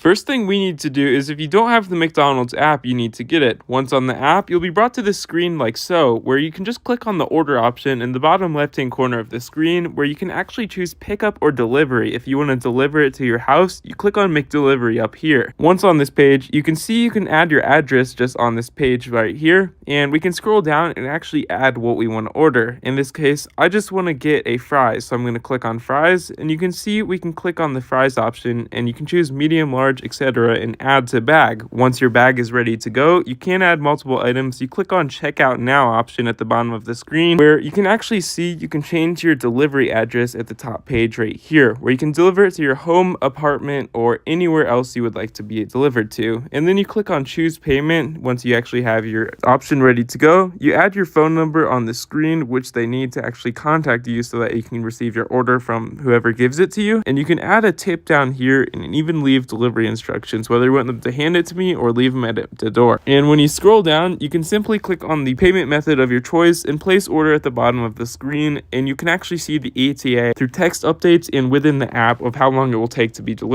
First thing we need to do is if you don't have the McDonald's app, you need to get it. Once on the app, you'll be brought to this screen like so, where you can just click on the order option in the bottom left-hand corner of the screen, where you can actually choose pickup or delivery. If you want to deliver it to your house, you click on Make Delivery up here. Once on this page, you can see you can add your address just on this page right here, and we can scroll down and actually add what we want to order. In this case, I just want to get a fries, so I'm going to click on fries, and you can see we can click on the fries option, and you can choose medium, large, etc. and add to bag. Once your bag is ready to go, you can add multiple items. You click on checkout now option at the bottom of the screen, where you can actually see you can change your delivery address at the top page right here, where you can deliver it to your home, apartment, or anywhere else you would like to be delivered to. And then you click on choose payment. Once you actually have your option ready to go, you add your phone number on the screen, which they need to actually contact you so that you can receive your order from whoever gives it to you. And you can add a tip down here and even leave delivery instructions, whether you want them to hand it to me or leave them at the door. And when you scroll down, you can simply click on the payment method of your choice and place order at the bottom of the screen, and you can actually see the ETA through text updates and within the app of how long it will take to be delivered.